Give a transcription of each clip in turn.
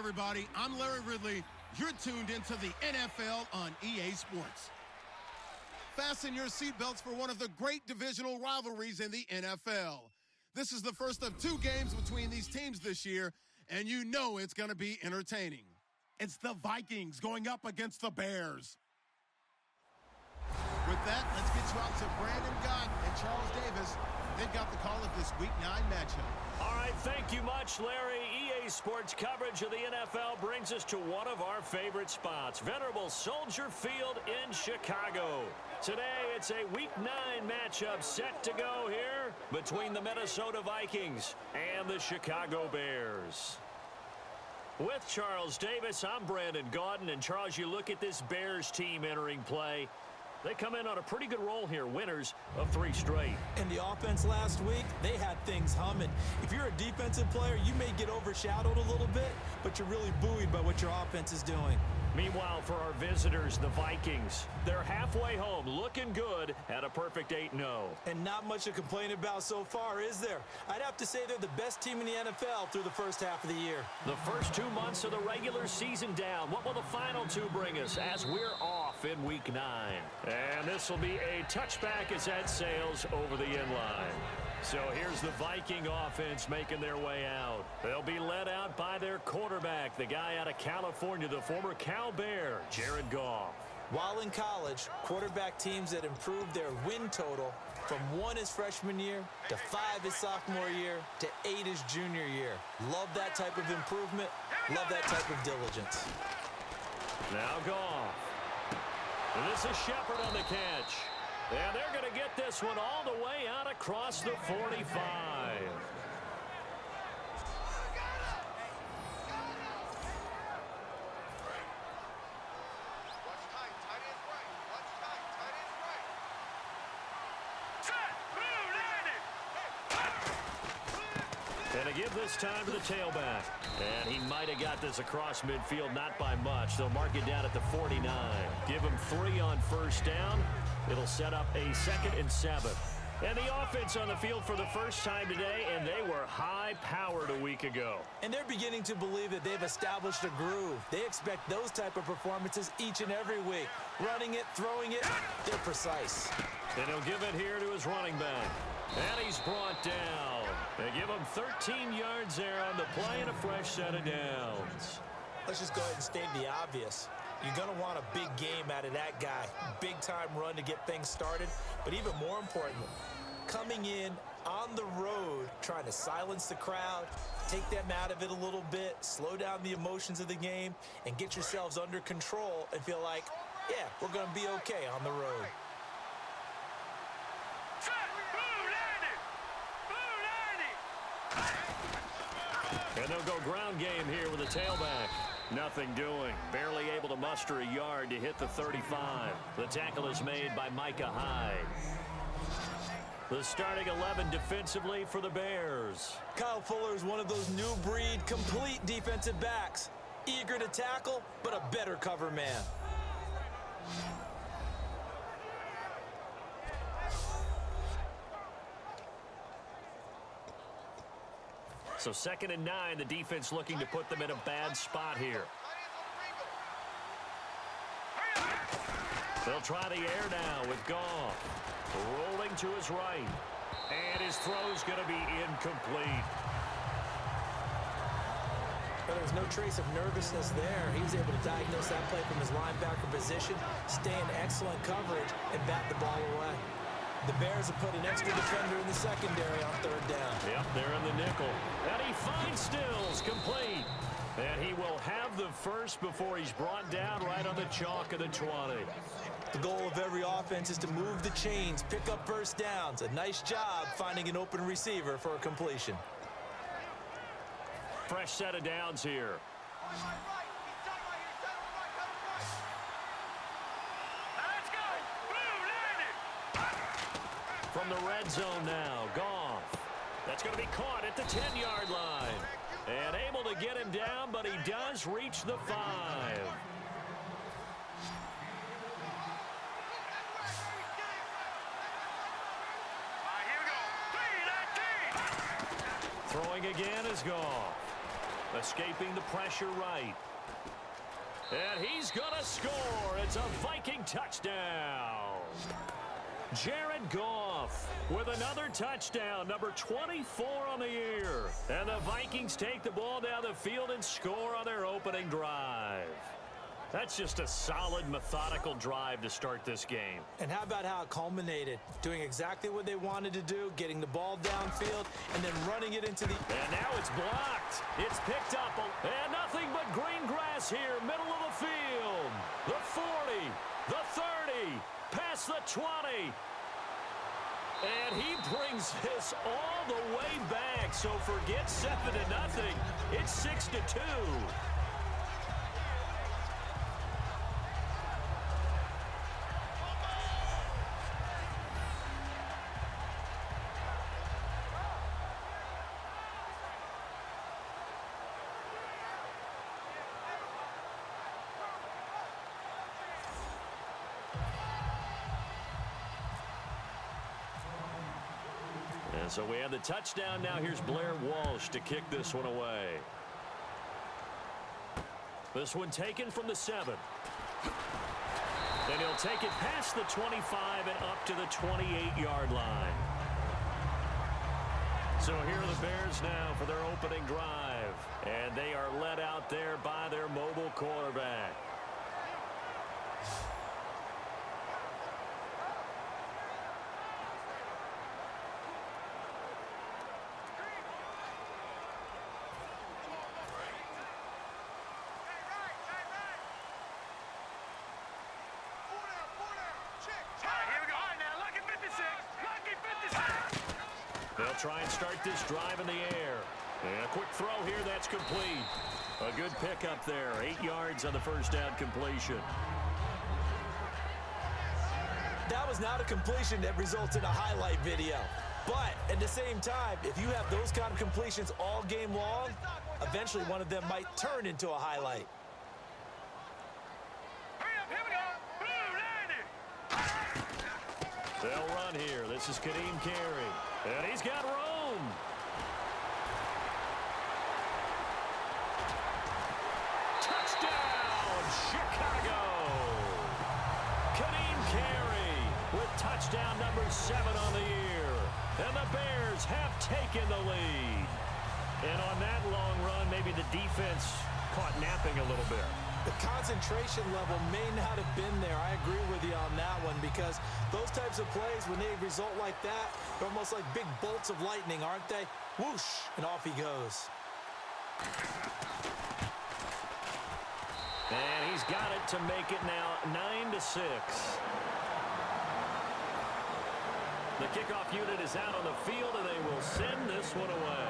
everybody. I'm Larry Ridley. You're tuned into the NFL on EA Sports. Fasten your seatbelts for one of the great divisional rivalries in the NFL. This is the first of two games between these teams this year, and you know it's going to be entertaining. It's the Vikings going up against the Bears. With that, let's get you out to Brandon Gott and Charles Davis. They've got the call of this Week 9 matchup. All right, thank you much, Larry. EA Sports coverage of the NFL brings us to one of our favorite spots, venerable Soldier Field in Chicago. Today, it's a Week 9 matchup set to go here between the Minnesota Vikings and the Chicago Bears. With Charles Davis, I'm Brandon Gaudin. And Charles, you look at this Bears team entering play. They come in on a pretty good roll here, winners of 3 straight. And the offense last week, they had things humming. If you're a defensive player, you may get overshadowed a little bit, but you're really buoyed by what your offense is doing. Meanwhile, for our visitors, the Vikings, they're halfway home, looking good at a perfect 8-0. And not much to complain about so far, is there? I'd have to say they're the best team in the NFL through the first half of the year. The first 2 months of the regular season down. What will the final 2 bring us as we're off in Week 9? And this will be a touchback as that sails over the inline. So here's the Viking offense making their way out. They'll be led out by their quarterback, the guy out of California, the former Cal Bear, Jared Goff. While in college, quarterback teams that improved their win total from 1 his freshman year to 5 his sophomore year to 8 his junior year. Love that type of improvement. Love that type of diligence. Now Goff. And this is Shepard on the catch. And they're going to get this one all the way out across the 45. And to give this time to the tailback. And he might have got this across midfield, not by much. They'll mark it down at the 49. Give him 3 on first down. It'll set up a 2nd and 7. And the offense on the field for the first time today, and they were high-powered a week ago. And they're beginning to believe that they've established a groove. They expect those type of performances each and every week. Running it, throwing it, they're precise. And he'll give it here to his running back. And he's brought down. They give him 13 yards there on the play and a fresh set of downs. Let's just go ahead and state the obvious. You're going to want a big game out of that guy. Big-time run to get things started. But even more importantly, coming in on the road, trying to silence the crowd, take them out of it a little bit, slow down the emotions of the game, and get yourselves under control and feel like, yeah, we're going to be okay on the road. And they'll go ground game here with a tailback. Nothing doing. Barely able to muster a yard to hit the 35. The tackle is made by Micah Hyde. The starting 11 defensively for the Bears. Kyle Fuller is one of those new breed complete defensive backs. Eager to tackle, but a better cover man. So 2nd and 9, the defense looking to put them in a bad spot here. They'll try the air now with Goff. Rolling to his right. And his throw's going to be incomplete. But there's no trace of nervousness there. He was able to diagnose that play from his linebacker position, stay in excellent coverage, and bat the ball away. The Bears have put an extra defender in the secondary on 3rd down. Yep, they're in the nickel. And he finds Stills, complete. And he will have the first before he's brought down right on the chalk of the 20. The goal of every offense is to move the chains, pick up first downs. A nice job finding an open receiver for a completion. Fresh set of downs here. From the red zone now, Goff. That's going to be caught at the 10-yard line. And able to get him down, but he does reach the 5. Throwing again is Goff. Escaping the pressure right. And he's going to score. It's a Viking touchdown. Jared Goff with another touchdown, number 24 on the year. And the Vikings take the ball down the field and score on their opening drive. That's just a solid, methodical drive to start this game. And how about how it culminated? Doing exactly what they wanted to do, getting the ball downfield, and then running it into the... And now it's blocked. It's picked up. And nothing but green grass here, middle of the field. The 40, the 30, past the 20. And he brings this all the way back. So forget 7-0. It's 6-2. And so we have the touchdown. Now here's Blair Walsh to kick this one away. This one taken from the 7. And he'll take it past the 25 and up to the 28-yard line. So here are the Bears now for their opening drive. And they are led out there by their mobile quarterback. They'll try and start this drive in the air. And a quick throw here, that's complete. A good pickup there. 8 yards on the first down completion. That was not a completion that results in a highlight video. But at the same time, if you have those kind of completions all game long, eventually one of them might turn into a highlight. They'll run here. This is Kadeem Carey. And he's got room. Touchdown, Chicago. Kadeem Carey with touchdown number 7 on the year. And the Bears have taken the lead. And on that long run, maybe the defense caught napping a little bit. The concentration level may not have been there. I agree with you on that one because those types of plays, when they result like that, they're almost like big bolts of lightning, aren't they? Whoosh, and off he goes. And he's got it to make it now 9-6. The kickoff unit is out on the field, and they will send this one away.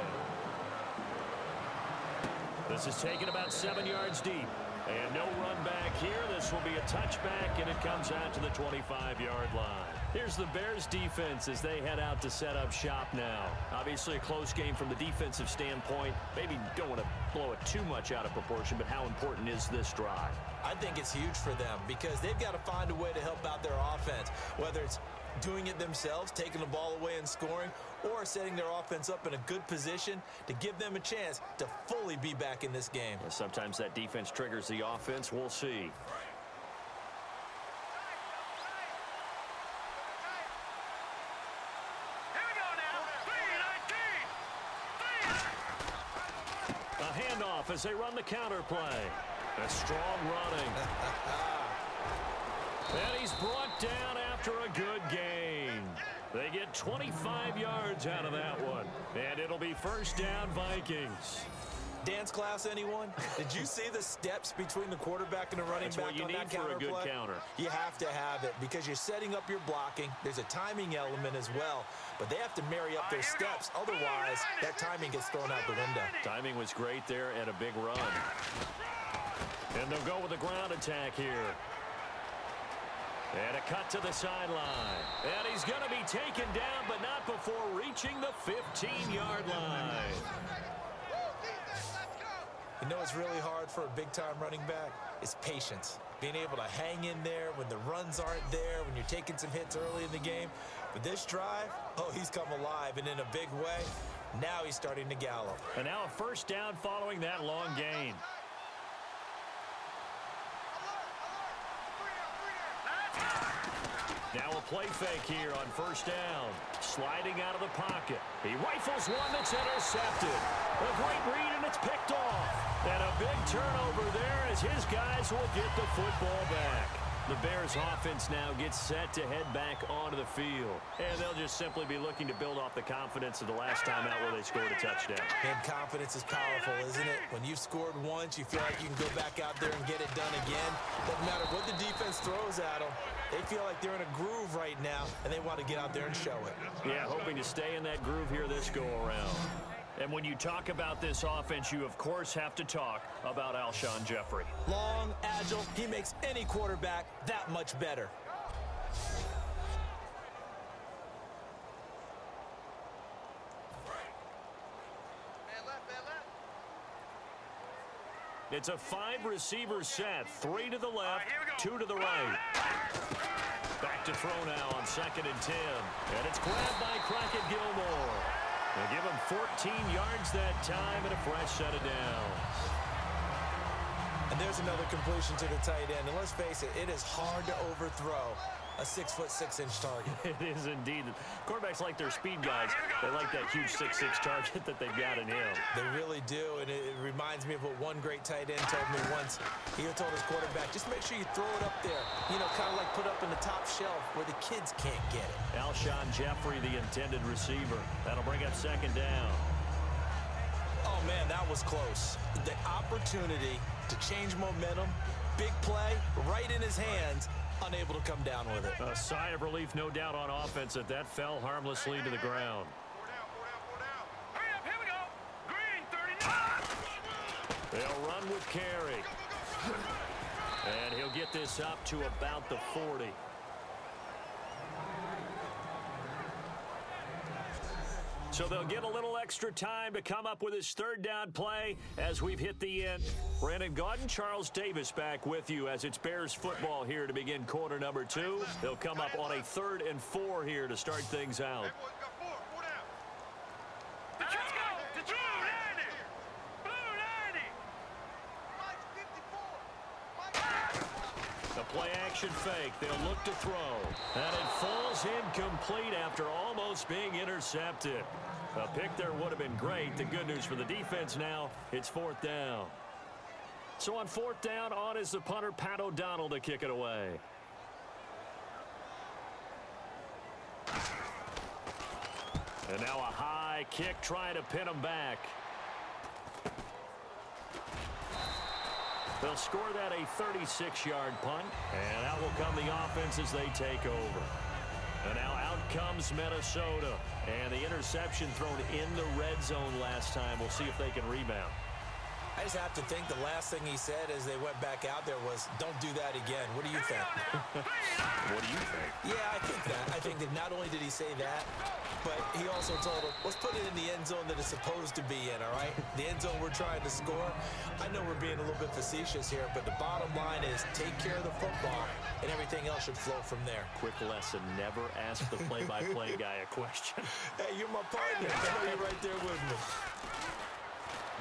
This is taken about 7 yards deep. And no run back here. This will be a touchback, and it comes out to the 25-yard line. Here's the Bears defense as they head out to set up shop now. Obviously a close game from the defensive standpoint. Maybe don't want to blow it too much out of proportion, but how important is this drive? I think it's huge for them because they've got to find a way to help out their offense, whether it's doing it themselves, taking the ball away and scoring, or setting their offense up in a good position to give them a chance to fully be back in this game. Yeah, sometimes that defense triggers the offense. We'll see. A handoff as they run the counter play. A strong running. And he's brought down after a good gain. They get 25 yards out of that one. And it'll be first down Vikings. Dance class, anyone? Did you see the steps between the quarterback and the running That's back what you on need that for counter a good play? counter. You have to have it because you're setting up your blocking. There's a timing element as well, but they have to marry up their steps. Otherwise, that timing gets thrown out the window. Timing was great there and a big run. And they'll go with a ground attack here. And a cut to the sideline. And he's going to be taken down, but not before reaching the 15-yard line. You know what's really hard for a big-time running back? It's patience. Being able to hang in there when the runs aren't there, when you're taking some hits early in the game. But this drive, oh, he's come alive and in a big way. Now he's starting to gallop. And now a first down following that long gain. Now a play fake here on first down. Sliding out of the pocket. He rifles one that's intercepted. A great read, and it's picked off. And a big turnover there as his guys will get the football back. The Bears offense now gets set to head back onto the field. And they'll just simply be looking to build off the confidence of the last time out where they scored a touchdown. And confidence is powerful, isn't it? When you've scored once, you feel like you can go back out there and get it done again. Doesn't matter what the defense throws at them. They feel like they're in a groove right now, and they want to get out there and show it. Yeah, hoping to stay in that groove here this go-around. And when you talk about this offense, you, of course, have to talk about Alshon Jeffrey. Long, agile, he makes any quarterback that much better. It's a 5-receiver set. 3 to the left, 2 to the right. Back to throw now on 2nd and 10. And it's grabbed by Crockett Gilmore. They give him 14 yards that time and a fresh set of downs. And there's another completion to the tight end. And let's face it, it is hard to overthrow a 6'6" target. It is indeed. Quarterbacks like their speed guys. They like that huge 6'6" target that they've got in him. They really do, and it reminds me of what one great tight end told me once. He told his quarterback, just make sure you throw it up there. You know, kind of like put up in the top shelf where the kids can't get it. Alshon Jeffrey, the intended receiver. That'll bring up 2nd down. Oh, man, that was close. The opportunity to change momentum, big play, right in his hands, unable to come down with it. A sigh of relief, no doubt, on offense that fell harmlessly to the ground. Hurry up, here we go. Green, 39. They'll run with Carey. And he'll get this up to about the 40. So they'll get a little extra time to come up with his 3rd down play as we've hit the end. Brandon Gaudin, Charles Davis back with you as it's Bears football here to begin quarter number 2. They'll come up on a 3rd and 4 here to start things out. Let's go. The 290. Blue 90. The play action fake. They'll look to throw. And it falls incomplete after almost being intercepted. A pick there would have been great. The good news for the defense now, it's 4th down. So on 4th down, on is the punter, Pat O'Donnell, to kick it away. And now a high kick trying to pin him back. They'll score that a 36-yard punt, and out will come the offense as they take over. And now out comes Minnesota, and the interception thrown in the red zone last time. We'll see if they can rebound. I just have to think the last thing he said as they went back out there was, don't do that again. What do you think? What do you think? Yeah, I think that. I think that not only did he say that, but he also told him, let's put it in the end zone that it's supposed to be in, all right? The end zone we're trying to score. I know we're being a little bit facetious here, but the bottom line is take care of the football, and everything else should flow from there. Quick lesson, never ask the play-by-play guy a question. Hey, you're my partner. I know you're right there with me.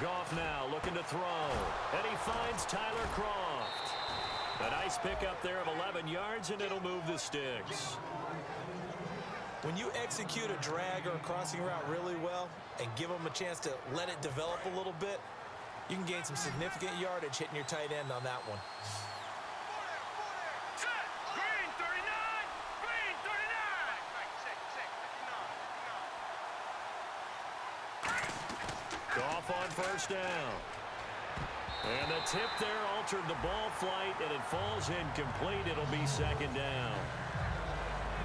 Goff now looking to throw, and he finds Tyler Kroft. A nice pickup there of 11 yards, and it'll move the sticks. When you execute a drag or a crossing route really well and give them a chance to let it develop a little bit, you can gain some significant yardage hitting your tight end on that one. Set. Green 39. Green 39. Goff on first down. And the tip there altered the ball flight, and it falls incomplete. It'll be 2nd down.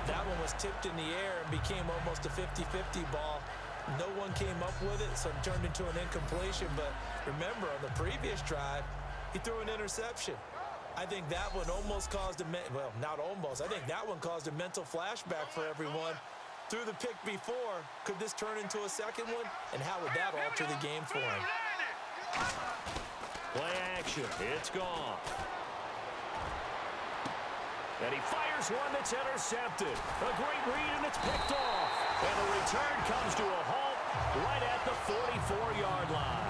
That one was tipped in the air and became almost a 50-50 ball. No one came up with it, so it turned into an incompletion. But remember, on the previous drive, he threw an interception. I think that one almost caused well, not almost. I think that one caused a mental flashback for everyone. Through the pick before, could this turn into a second one? And how would that alter the game for him? Play action. It's gone. And he fires one that's intercepted. A great read, and it's picked off. And the return comes to a halt right at the 44-yard line.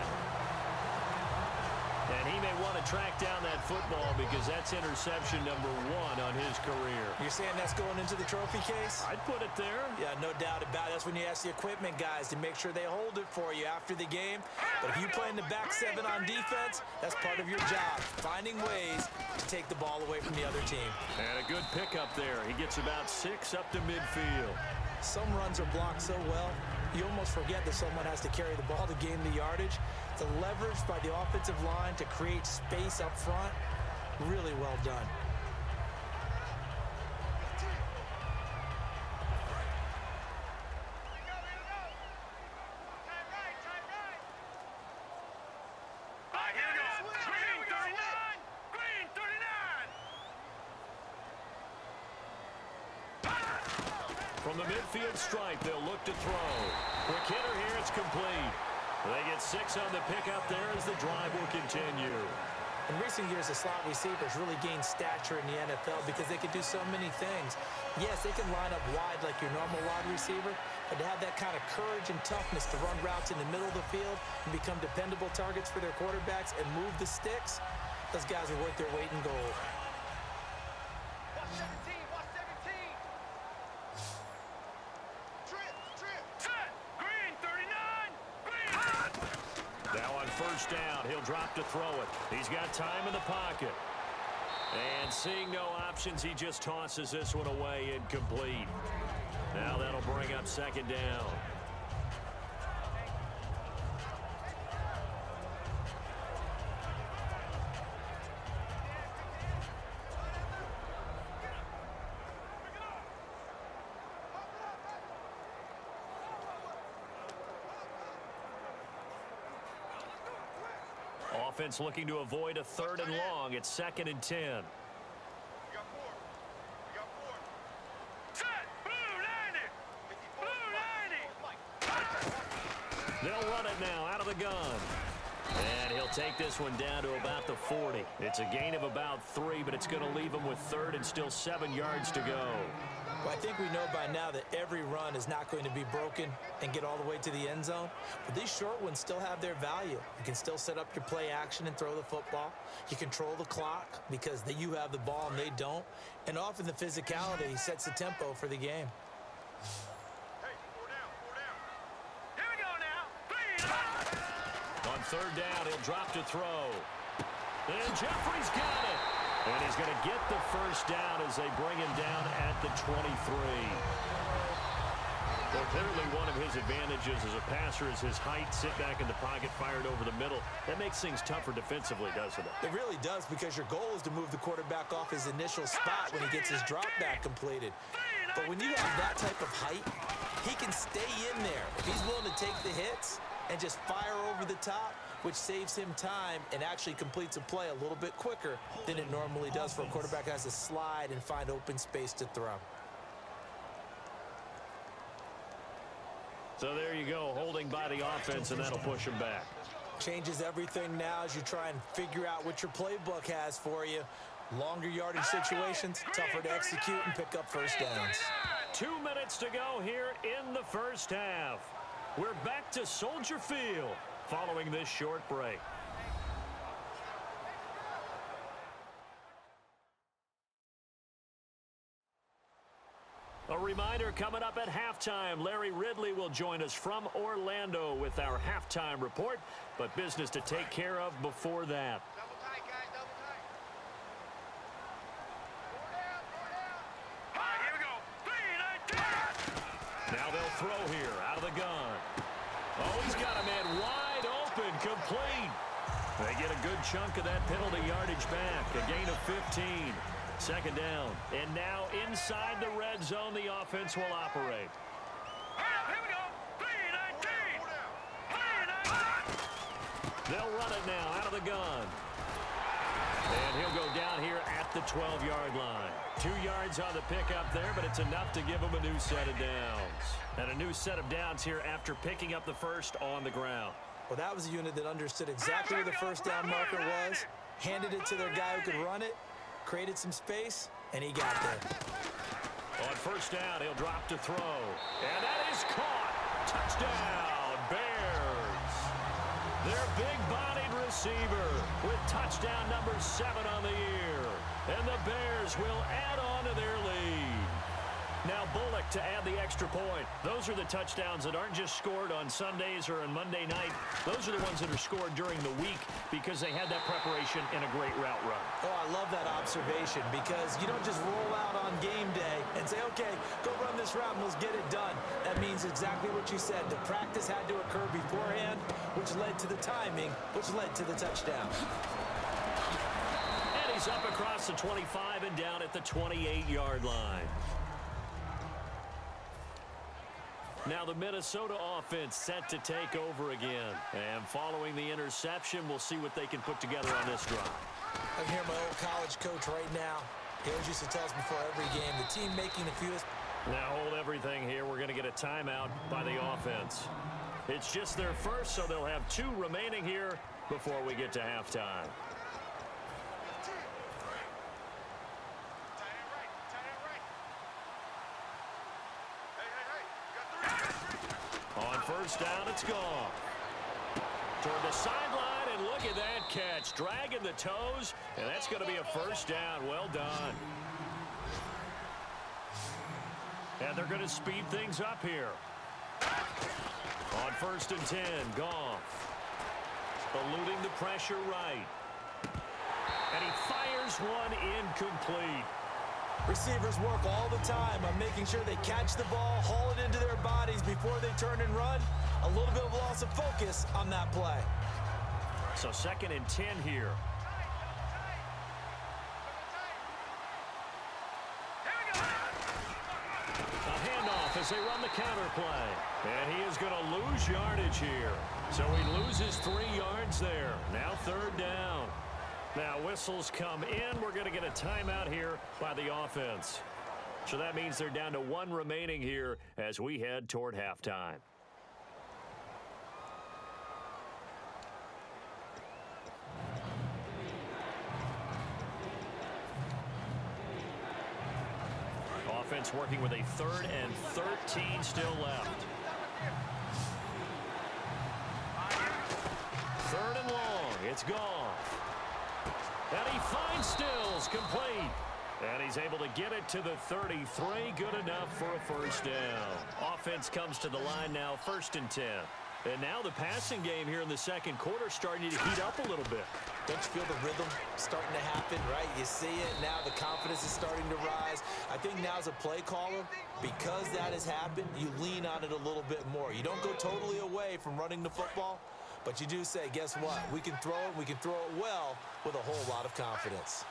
And he may want to track down that football because that's interception number 1 on his career. You're saying that's going into the trophy case? I'd put it there. Yeah, no doubt about it. That's when you ask the equipment guys to make sure they hold it for you after the game. But if you play in the back 7 on defense, that's part of your job, finding ways to take the ball away from the other team. And a good pickup there. He gets about 6 up to midfield. Some runs are blocked so well, you almost forget that someone has to carry the ball to gain the yardage. The leverage by the offensive line to create space up front, really well done. From the midfield stripe, they'll look to throw. Quick hitter here, it's complete. They get 6 on the pickup there as the drive will continue. In recent years, the slot receivers really gained stature in the NFL because they can do so many things. Yes, they can line up wide like your normal wide receiver, but to have that kind of courage and toughness to run routes in the middle of the field and become dependable targets for their quarterbacks and move the sticks, those guys are worth their weight in gold. Now on first down, he'll drop to throw it. He's got time in the pocket. And seeing no options, he just tosses this one away incomplete. Now that'll bring up second down. Offense looking to avoid a 3rd and long. It's 2nd and 10. They'll run it now out of the gun. And he'll take this one down to about the 40. It's a gain of about 3, but it's going to leave him with 3rd and still 7 yards to go. Well, I think we know by now that every run is not going to be broken and get all the way to the end zone. But these short ones still have their value. You can still set up your play action and throw the football. You control the clock because you have the ball and they don't. And often the physicality sets the tempo for the game. On 3rd down, he'll drop to throw. And Jeffrey's got it. And he's going to get the first down as they bring him down at the 23. Well, clearly one of his advantages as a passer is his height, sit back in the pocket, fired over the middle. That makes things tougher defensively, doesn't it? It really does, because your goal is to move the quarterback off his initial spot when he gets his drop back completed. But when you have that type of height, he can stay in there. If he's willing to take the hits and just fire over the top, which saves him time and actually completes a play a little bit quicker than it normally does for a quarterback who has to slide and find open space to throw. So there you go, holding by the offense, and that'll push him back. Changes everything now as you try and figure out what your playbook has for you. Longer yardage situations, tougher to execute and pick up first downs. 2 minutes to go here in the first half. We're back to Soldier Field following this short break. A reminder, coming up at halftime, Larry Ridley will join us from Orlando with our halftime report, but business to take care of before that. Double tight, guys, double tight. All right, here we go. 3, 19. Now they'll throw here out of the gun. Oh, he's got a man wide open, complete. They get a good chunk of that penalty yardage back, a gain of 15. Second down. And now inside the red zone, the offense will operate. Here we go. 3, 19. 3, 19. They'll run it now out of the gun. And he'll go down here at the 12-yard line. 2 yards on the pickup there, but it's enough to give him a new set of downs. And a new set of downs here after picking up the first on the ground. Well, that was a unit that understood exactly where the first down marker was, handed it to their guy who could run it, created some space, and he got there. On first down, he'll drop to throw. And that is caught. Touchdown, Bears. Their big-bodied receiver with touchdown number 7 on the year. And the Bears will add on to their lead. Now Bullock to add the extra point. Those are the touchdowns that aren't just scored on Sundays or on Monday night. Those are the ones that are scored during the week because they had that preparation in a great route run. Oh, I love that observation because you don't just roll out on game day and say, okay, go run this route and let's get it done. That means exactly what you said. The practice had to occur beforehand, which led to the timing, which led to the touchdown. And he's up across the 25 and down at the 28-yard line. Now the Minnesota offense set to take over again. And following the interception, we'll see what they can put together on this drive. I can hear my old college coach right now. He always used to tell us before every game, the team making the fewest. Now hold everything here. We're going to get a timeout by the offense. It's just their first, so they'll have 2 remaining here before we get to halftime. On first down, it's gone. Toward the sideline, and look at that catch. Dragging the toes, and that's going to be a first down. Well done. And they're going to speed things up here. On first and 10, Goff. Eluding the pressure right. And he fires one incomplete. Receivers work all the time on making sure they catch the ball, haul it into their bodies before they turn and run. A little bit of loss of focus on that play. So second and 10 here. A handoff as they run the counter play. And he is going to lose yardage here. So he loses 3 yards there. Now third down. Now whistles come in. We're going to get a timeout here by the offense. So that means they're down to 1 remaining here as we head toward halftime. Offense working with a 3rd and 13 still left. 3rd and long. It's gone. And he finds Stills complete. And he's able to get it to the 33. Good enough for a first down. Offense comes to the line now, 1st and 10. And now the passing game here in the second quarter starting to heat up a little bit. Don't you feel the rhythm starting to happen, right? You see it now. The confidence is starting to rise. I think now as a play caller, because that has happened, you lean on it a little bit more. You don't go totally away from running the football, but you do say, guess what? We can throw it. We can throw it well with a whole lot of confidence.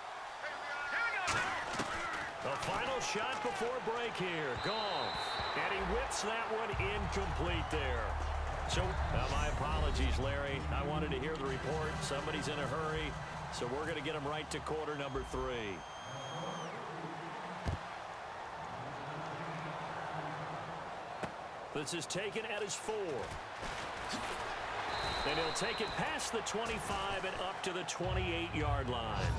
The final shot before break here. Goff. And he whips that one incomplete there. So, my apologies, Larry. I wanted to hear the report. Somebody's in a hurry, so we're going to get him right to quarter number 3. This is taken at his 4. And he'll take it past the 25 and up to the 28-yard line.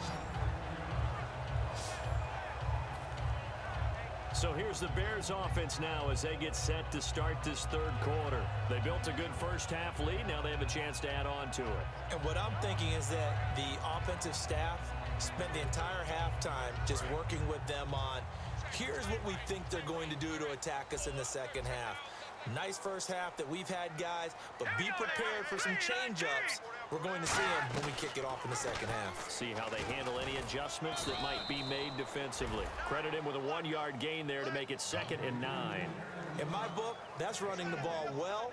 So here's the Bears offense now as they get set to start this third quarter. They built a good first half lead. Now they have a chance to add on to it. And what I'm thinking is that the offensive staff spent the entire halftime just working with them on, here's what we think they're going to do to attack us in the second half. Nice first half that we've had, guys, but be prepared for some change-ups. We're going to see them when we kick it off in the second half. See how they handle any adjustments that might be made defensively. Credit him with a 1-yard gain there to make it 2nd and 9. In my book, that's running the ball well,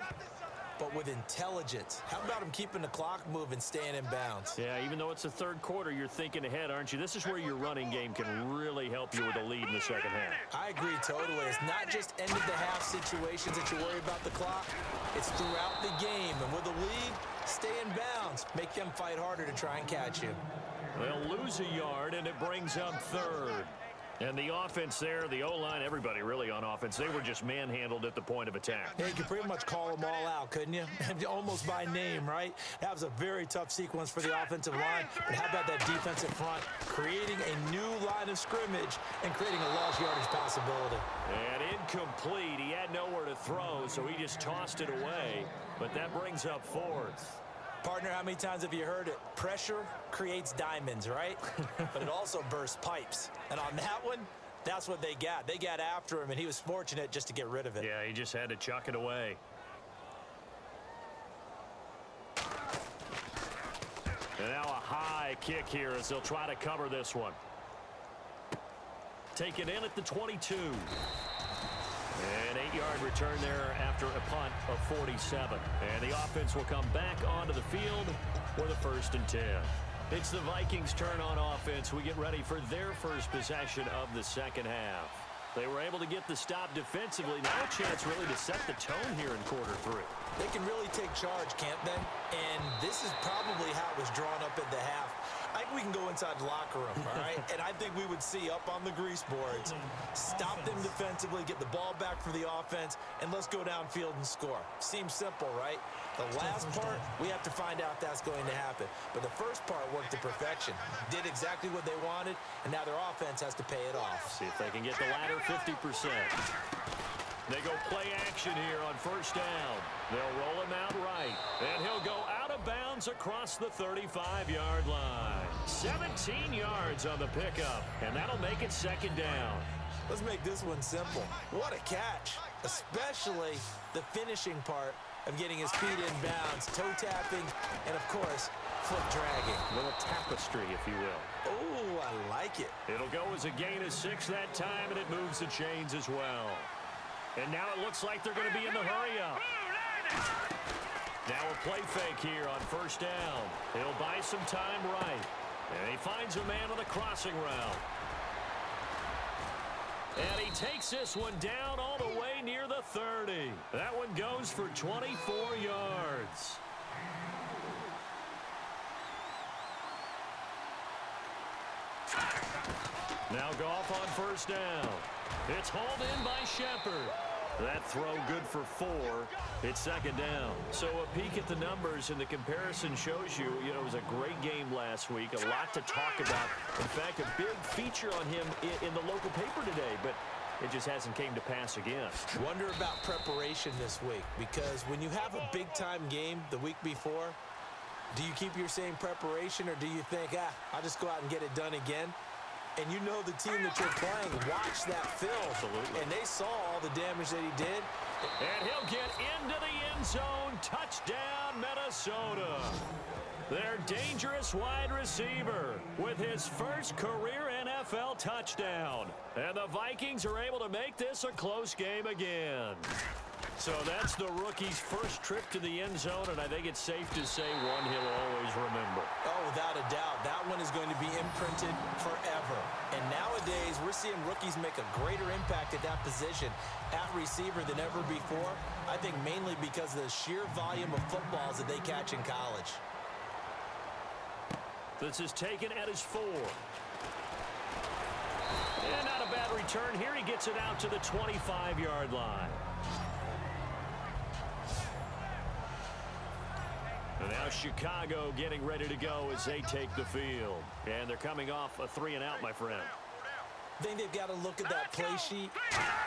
but with intelligence. How about him keeping the clock moving, staying in bounds? Yeah, even though it's the third quarter, you're thinking ahead, aren't you? This is where your running game can really help you with a lead in the second half. I agree totally. It's not just end-of-the-half situations that you worry about the clock. It's throughout the game. And with a lead, stay in bounds. Make them fight harder to try and catch you. They'll lose a yard, and it brings up 3rd. And the offense there, the O-line, everybody really on offense, they were just manhandled at the point of attack. Yeah, you could pretty much call them all out, couldn't you? Almost by name, right? That was a very tough sequence for the offensive line. But how about that defensive front creating a new line of of scrimmage and creating a large yardage possibility. And incomplete. He had nowhere to throw, so he just tossed it away. But that brings up fourth. Partner, how many times have you heard it? Pressure creates diamonds, right? But it also bursts pipes. And on that one, that's what they got. They got after him, and he was fortunate just to get rid of it. Yeah, he just had to chuck it away. And now a high kick here as they'll try to cover this one. Take it in at the 22. An 8-yard return there after a punt of 47. And the offense will come back onto the field with a 1st and 10. It's the Vikings' turn on offense. We get ready for their first possession of the second half. They were able to get the stop defensively. Now a chance really to set the tone here in quarter 3. They can really take charge, can't they? And this is probably how it was drawn up at the half. I think we can go inside the locker room, all right? And I think we would see up on the grease boards, stop them defensively, get the ball back for the offense, and let's go downfield and score. Seems simple, right? The last part, we have to find out if that's going to happen. But the first part worked to perfection. Did exactly what they wanted, and now their offense has to pay it off. See if they can get the latter 50%. They go play action here on 1st down. They'll roll him out right, and he'll go out of bounds across the 35-yard line. 17 yards on the pickup, and that'll make it 2nd down. Let's make this one simple. What a catch, especially the finishing part of getting his feet in bounds, toe tapping, and of course, foot dragging. A little tapestry, if you will. Oh, I like it. It'll go as a gain of 6 that time, and it moves the chains as well. And now it looks like they're going to be in the hurry-up. Now a play fake here on 1st down. He'll buy some time right. And he finds a man on the crossing route. And he takes this one down all the way near the 30. That one goes for 24 yards. Now Goff on 1st down. It's hauled in by Shepard. That throw good for 4. It's 2nd down. So a peek at the numbers and the comparison shows you, it was a great game last week. A lot to talk about. In fact, a big feature on him in the local paper today, but it just hasn't came to pass again. Wonder about preparation this week, because when you have a big-time game the week before, do you keep your same preparation, or do you think, I'll just go out and get it done again? And you know the team that you're playing watched that film. Absolutely. And they saw all the damage that he did. And he'll get into the end zone. Touchdown, Minnesota. Their dangerous wide receiver with his first career NFL touchdown. And the Vikings are able to make this a close game again. So that's the rookie's first trip to the end zone, and I think it's safe to say one he'll always remember. Oh, without a doubt. That one is going to be imprinted forever. And nowadays, we're seeing rookies make a greater impact at that position at receiver than ever before. I think mainly because of the sheer volume of footballs that they catch in college. This is taken at his 4. And not a bad return here. He gets it out to the 25-yard line. And now Chicago getting ready to go as they take the field. And they're coming off a 3-and-out, my friend. I think they've got to look at that play sheet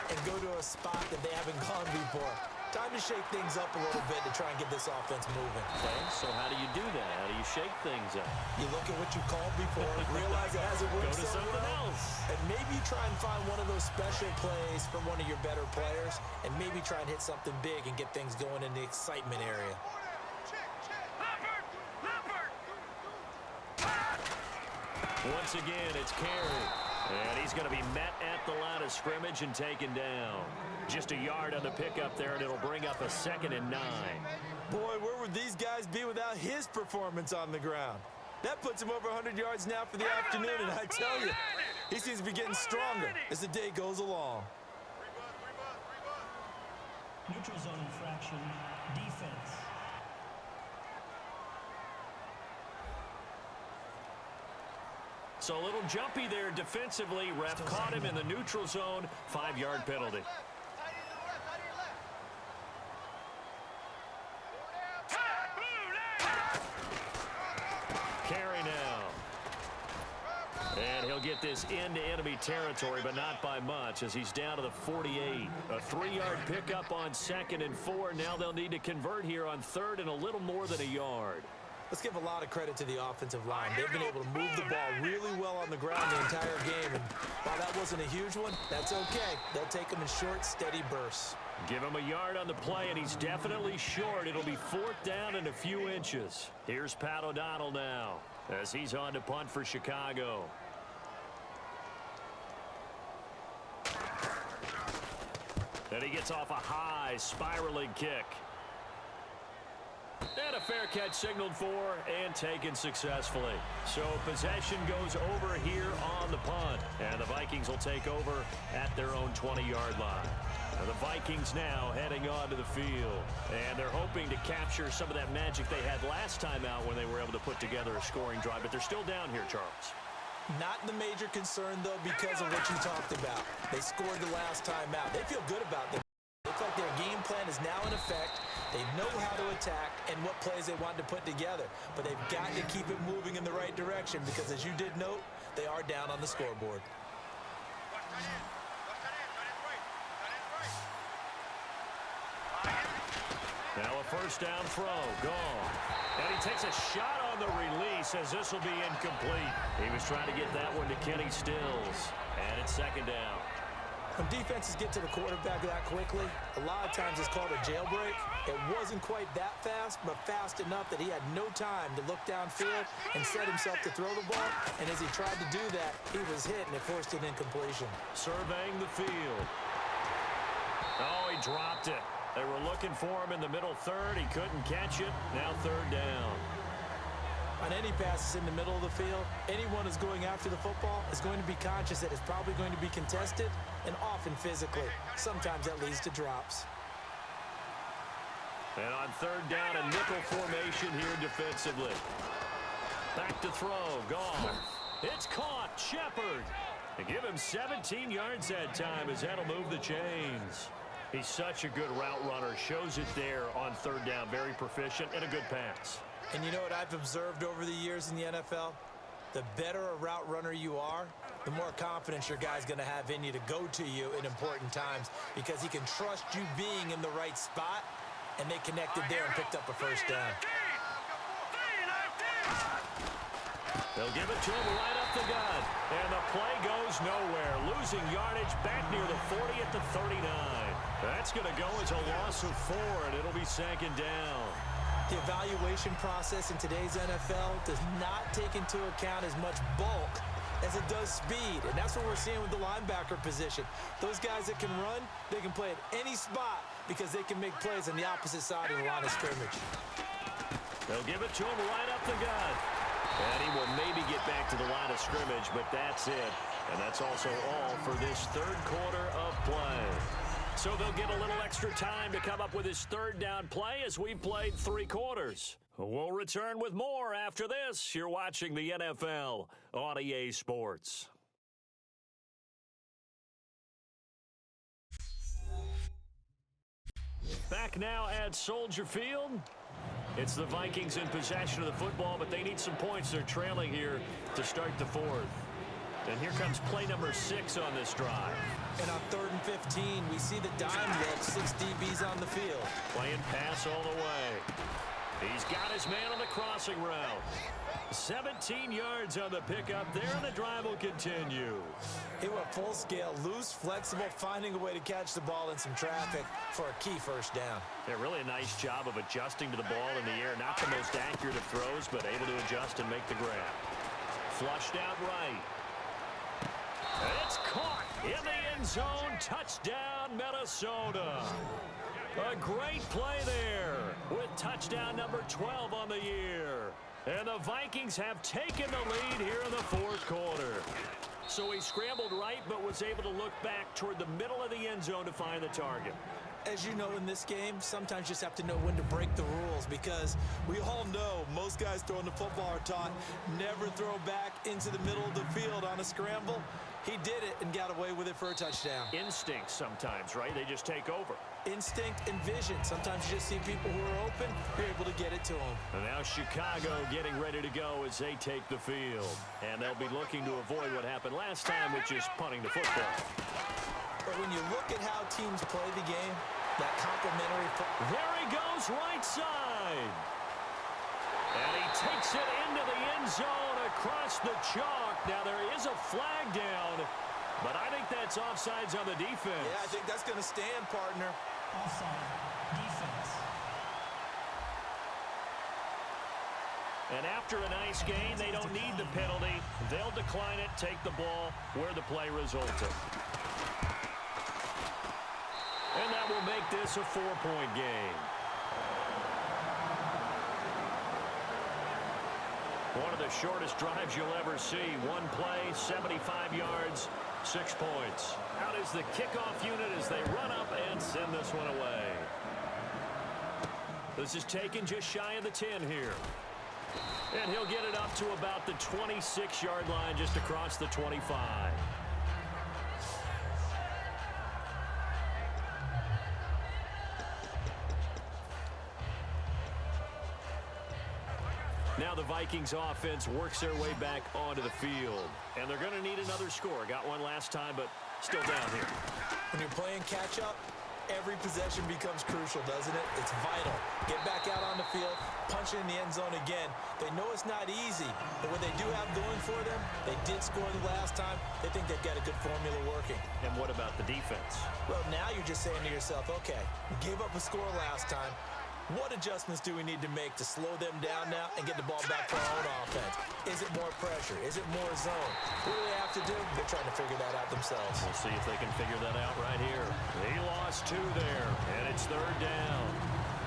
and go to a spot that they haven't gone before. Time to shake things up a little bit to try and get this offense moving. Okay, so how do you do that? How do you shake things up? You look at what you called before, realize it hasn't worked Go to something else. and maybe try and find one of those special plays from one of your better players, and maybe try and hit something big and get things going in the excitement area. Once again, it's Carey. And he's going to be met at the line of scrimmage and taken down. Just a yard on the pickup there, and it'll bring up a 2nd and 9. Boy, where would these guys be without his performance on the ground? That puts him over 100 yards now for the afternoon, and I tell you, he seems to be getting stronger as the day goes along. Neutral zone infraction, defense. So a little jumpy there defensively. Ref caught him in the neutral zone. 5-yard penalty. Carey now. And he'll get get this into enemy territory, but not by much as he's down to the 48. A 3-yard pickup on 2nd and 4. Now they'll need to convert here on 3rd and a little more than a yard. Let's give a lot of credit to the offensive line. They've been able to move the ball really well on the ground the entire game. And while that wasn't a huge one, that's okay. They'll take them in short, steady bursts. Give him a yard on the play, and he's definitely short. It'll be 4th down and a few inches. Here's Pat O'Donnell now as he's on to punt for Chicago. Then he gets off a high spiraling kick. And a fair catch signaled for and taken successfully. So possession goes over here on the punt. And the Vikings will take over at their own 20-yard line. And the Vikings now heading onto the field. And they're hoping to capture some of that magic they had last time out when they were able to put together a scoring drive. But they're still down here, Charles. Not the major concern, though, because of what you talked about. They scored the last time out. They feel good about them. Looks like their game plan is now in effect. They know how to attack and what plays they want to put together. But they've got to keep it moving in the right direction because, as you did note, they are down on the scoreboard. Now a first down throw, gone. And he takes a shot on the release as this will be incomplete. He was trying to get that one to Kenny Stills. And it's 2nd down. When defenses get to the quarterback that quickly, a lot of times it's called a jailbreak. It wasn't quite that fast, but fast enough that he had no time to look downfield and set himself to throw the ball. And as he tried to do that, he was hit, and it forced an incompletion. Surveying the field. Oh, he dropped it. They were looking for him in the middle 3rd. He couldn't catch it. Now 3rd down. On any passes in the middle of the field, anyone who's going after the football is going to be conscious that it's probably going to be contested and often physically. Sometimes that leads to drops. And on 3rd down, a nickel formation here defensively. Back to throw. Gone. It's caught. Shepard. They give him 17 yards that time as that'll move the chains. He's such a good route runner. Shows it there on 3rd down. Very proficient and a good pass. And you know what I've observed over the years in the NFL? The better a route runner you are, the more confidence your guy's going to have in you to go to you in important times because he can trust you being in the right spot, and they connected there and picked up a first down. They'll give it to him right up the gut. And the play goes nowhere. Losing yardage back near the 40 at the 39. That's going to go as a loss of 4, and it'll be 2nd down. The evaluation process in today's NFL does not take into account as much bulk as it does speed. And that's what we're seeing with the linebacker position. Those guys that can run, they can play at any spot because they can make plays on the opposite side of the line of scrimmage. They'll give it to him right up the gut. And he will maybe get back to the line of scrimmage, but that's it. And that's also all for this 3rd quarter of play. So they'll get a little extra time to come up with his 3rd down play as we've played 3 quarters. We'll return with more after this. You're watching the NFL on EA Sports. Back now at Soldier Field. It's the Vikings in possession of the football, but they need some points. They're trailing here to start the 4th. And here comes play number 6 on this drive. And on 3rd and 15, we see the dime look, 6 DBs on the field. Playing pass all the way. He's got his man on the crossing route. 17 yards on the pickup there, and the drive will continue. He went full scale, loose, flexible, finding a way to catch the ball in some traffic for a key first down. Yeah, really a nice job of adjusting to the ball in the air. Not the most accurate of throws, but able to adjust and make the grab. Flushed out right. It's caught in the end zone. Touchdown, Minnesota. A great play there with touchdown number 12 on the year. And the Vikings have taken the lead here in the 4th quarter. So he scrambled right but was able to look back toward the middle of the end zone to find the target. As you know, in this game, sometimes you just have to know when to break the rules, because we all know most guys throwing the football are taught never throw back into the middle of the field on a scramble. He did it and got away with it for a touchdown. Instinct sometimes, right? They just take over. Instinct and vision. Sometimes you just see people who are open, you're able to get it to them. And now Chicago getting ready to go as they take the field. And they'll be looking to avoid what happened last time, which is punting the football. But when you look at how teams play the game, that complimentary... There he goes, right side. And he takes it into the end zone across the chalk. Now, there is a flag down, but I think that's offsides on the defense. Yeah, I think that's going to stand, partner. Offside. Defense. And after a nice gain, they don't need the penalty. They'll decline it, take the ball where the play resulted. And that will make this a 4-point game. One of the shortest drives you'll ever see. One play, 75 yards, 6 points. Out is the kickoff unit as they run up and send this one away. This is taken just shy of the 10 here. And he'll get it up to about the 26-yard line, just across the 25. Now the Vikings offense works their way back onto the field. And they're going to need another score. Got one last time, but still down here. When you're playing catch-up, every possession becomes crucial, doesn't it? It's vital. Get back out on the field, punch it in the end zone again. They know it's not easy, but what they do have going for them, they did score the last time. They think they've got a good formula working. And what about the defense? Well, now you're just saying to yourself, okay, we gave up a score last time. What adjustments do we need to make to slow them down now and get the ball back for our own offense? Is it more pressure? Is it more zone? What do they have to do? They're trying to figure that out themselves. We'll see if they can figure that out right here. He lost 2 there, and it's 3rd down.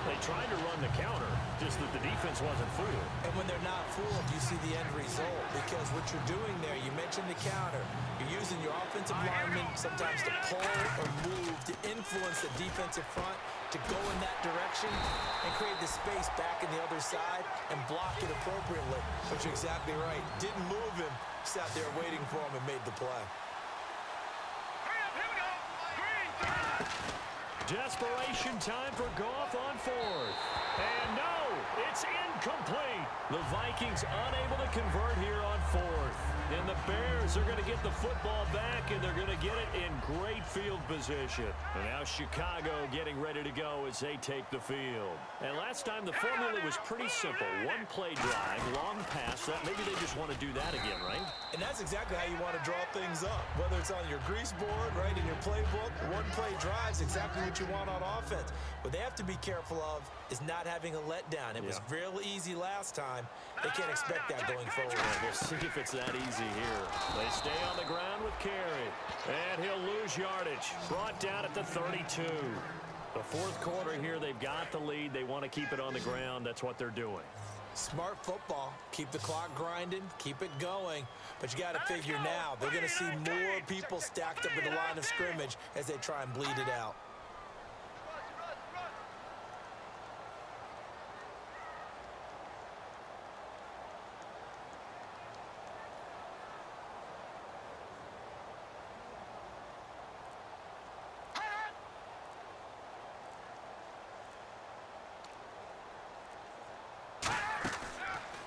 They tried to run the counter, just that the defense wasn't fooled. And when they're not fooled, you see the end result, because what you're doing there, you mentioned the counter. You're using your offensive linemen sometimes to pull or move to influence the defensive front to go in that direction and create the space back in the other side and block it appropriately. But you're exactly right. Didn't move him, sat there waiting for him and made the play. Here we go. Green, third. Desperation time for Goff on 4th. And no, it's incomplete. The Vikings unable to convert here on 4th. And the Bears are going to get the football back, and they're going to get it in great field position. And now Chicago getting ready to go as they take the field. And last time the formula was pretty simple. One play drive, long pass. That maybe they just want to do that again, right? And that's exactly how you want to draw things up. Whether it's on your grease board, right, in your playbook, one play drive's exactly what you want on offense. What they have to be careful of is not having a letdown. It was real easy last time. They can't expect that going forward. We'll see if it's that easy here. They stay on the ground with Carey. And he'll lose yardage. Brought down at the 32. The 4th quarter here, they've got the lead. They want to keep it on the ground. That's what they're doing. Smart football. Keep the clock grinding. Keep it going. But you got to figure now, they're going to see more people stacked up at the line of scrimmage as they try and bleed it out.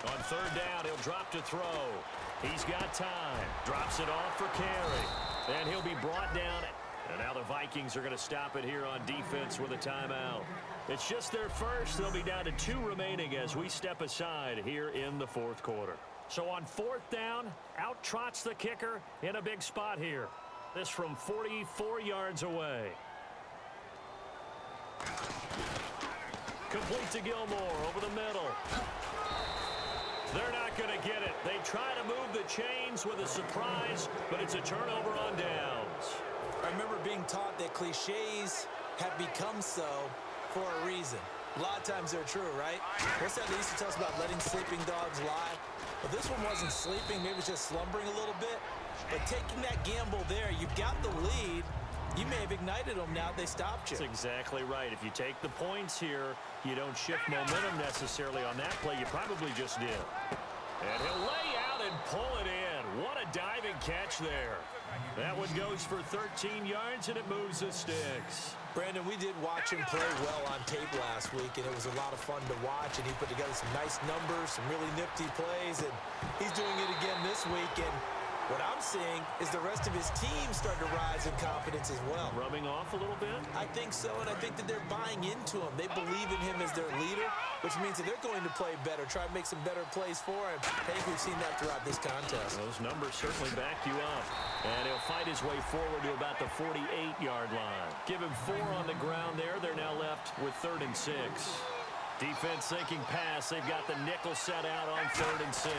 On 3rd down, he'll drop to throw. He's got time. Drops it off for Carey. And he'll be brought down. And now the Vikings are going to stop it here on defense with a timeout. It's just their first. They'll be down to 2 remaining as we step aside here in the 4th quarter. So on 4th down, out trots the kicker in a big spot here. This from 44 yards away. Complete to Gilmore over the middle. They're not going to get it. They try to move the chains with a surprise, but it's a turnover on downs. I remember being taught that cliches have become so for a reason. A lot of times they're true, right? What's that they used to tell us about letting sleeping dogs lie? Well, this one wasn't sleeping. Maybe it was just slumbering a little bit. But taking that gamble there, you've got the lead. You may have ignited them now they stopped you. That's exactly right. If you take the points here, you don't shift momentum necessarily on that play. You probably just did. And he'll lay out and pull it in. What a diving catch there. That one goes for 13 yards, and it moves the sticks. Brandon, we did watch him play well on tape last week, and it was a lot of fun to watch, and he put together some nice numbers, some really nifty plays, and he's doing it again this week. And what I'm seeing is the rest of his team starting to rise in confidence as well. Rubbing off a little bit? I think so, and I think that they're buying into him. They believe in him as their leader, which means that they're going to play better, try to make some better plays for him. I think we've seen that throughout this contest. Those numbers certainly back you up. And he'll fight his way forward to about the 48-yard line. Give him 4 on the ground there. They're now left with 3rd and 6. Defense thinking pass. They've got the nickel set out on 3rd and 6.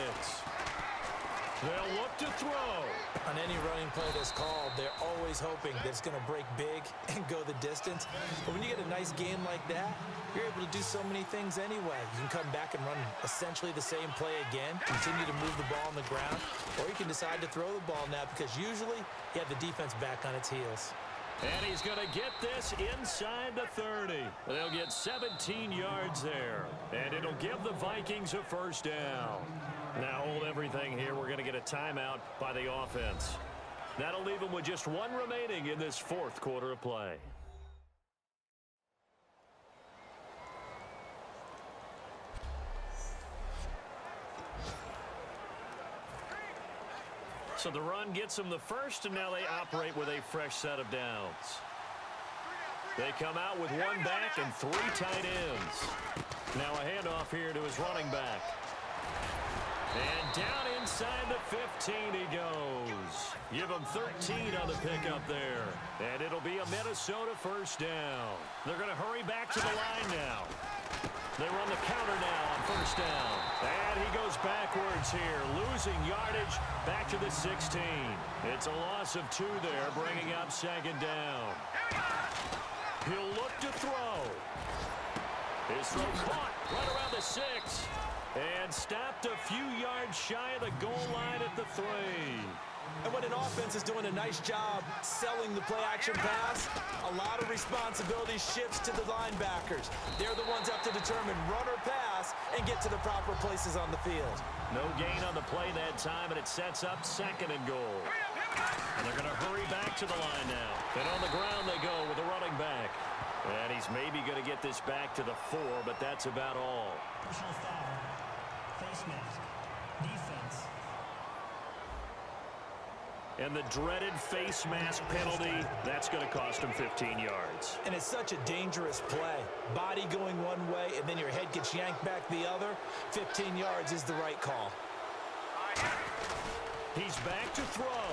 They'll look to throw. On any running play that's called, they're always hoping that it's going to break big and go the distance. But when you get a nice game like that, you're able to do so many things anyway. You can come back and run essentially the same play again, continue to move the ball on the ground, or you can decide to throw the ball now because usually you have the defense back on its heels. And he's going to get this inside the 30. They'll get 17 yards there. And it'll give the Vikings a 1st down. Now hold everything here. We're going to get a timeout by the offense. That'll leave them with just 1 remaining in this 4th quarter of play. So the run gets them the first, and now they operate with a fresh set of downs. They come out with 1 back and 3 tight ends. Now a handoff here to his running back. And down inside the 15 he goes. Give him 13 on the pickup there. And it'll be a Minnesota 1st down. They're going to hurry back to the line now. They run the counter now on 1st down. And he goes backwards here, losing yardage back to the 16. It's a loss of 2 there, bringing up 2nd down. He'll look to throw. His throw caught right around the 6. And stopped a few yards shy of the goal line at the 3. And when an offense is doing a nice job selling the play-action pass, a lot of responsibility shifts to the linebackers. They're the ones have to determine run or pass and get to the proper places on the field. No gain on the play that time, and it sets up 2nd and goal. And they're going to hurry back to the line now. And on the ground they go with the running back. And he's maybe going to get this back to the 4, but that's about all. Personal foul. Face mask. Defense. And the dreaded face mask penalty, that's going to cost him 15 yards. And it's such a dangerous play. Body going one way, and then your head gets yanked back the other. 15 yards is the right call. He's back to throw.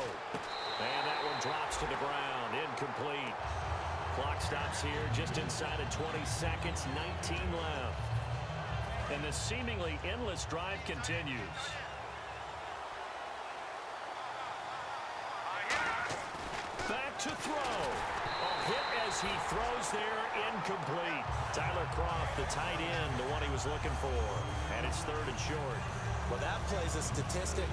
And that one drops to the ground. Incomplete. Clock stops here just inside of 20 seconds, 19 left. And the seemingly endless drive continues. Back to throw. A hit as he throws there, incomplete. Tyler Kroft, the tight end, the one he was looking for. And it's 3rd and short. Well, that plays a statistic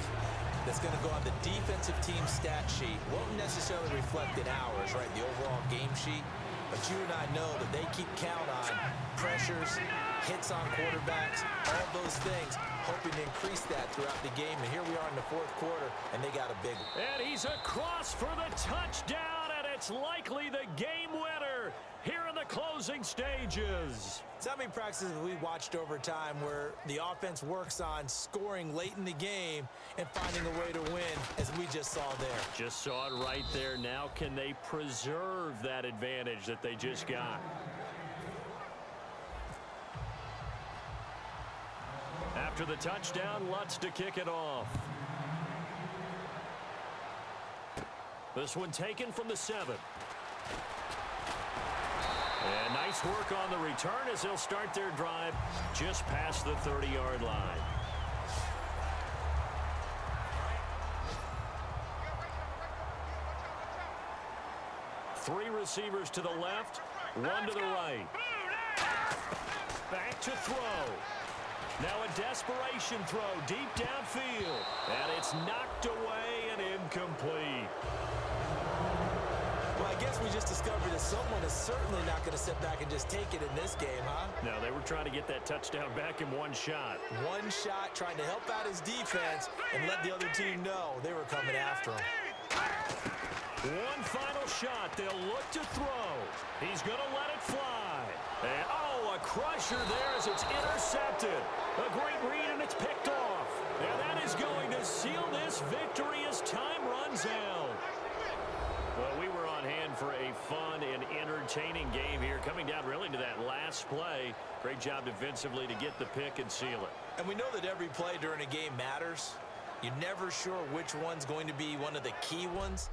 that's going to go on the defensive team stat sheet. Won't necessarily reflect in ours, right, the overall game sheet. But you and I know that they keep count on pressures, hits on quarterbacks, all those things, hoping to increase that throughout the game. And here we are in the 4th quarter, and they got a big one. And he's across for the touchdown, and it's likely the game winner here in the closing stages. So how many practices have we watched over time where the offense works on scoring late in the game and finding a way to win, as we just saw there? Just saw it right there. Now can they preserve that advantage that they just got? After the touchdown, Lutz to kick it off. This one taken from the 7. And nice work on the return as they'll start their drive just past the 30-yard line. Three receivers to the left, one to the right. Back to throw. Now a desperation throw deep downfield. And it's knocked away and incomplete. Well, I guess guess we just discovered that someone is certainly not going to sit back and just take it in this game, huh? No, they were trying to get that touchdown back in one shot. One shot, trying to help out his defense and let the other team know they were coming after him. One final shot. They'll look to throw. He's going to let it fly. And, oh, a crusher there as it's intercepted. A great read, and it's picked off. And that is going to seal this victory as time runs out. Well, we were on hand for a fun and entertaining game here, coming down really to that last play. Great job defensively to get the pick and seal it. And we know that every play during a game matters. You're never sure which one's going to be one of the key ones.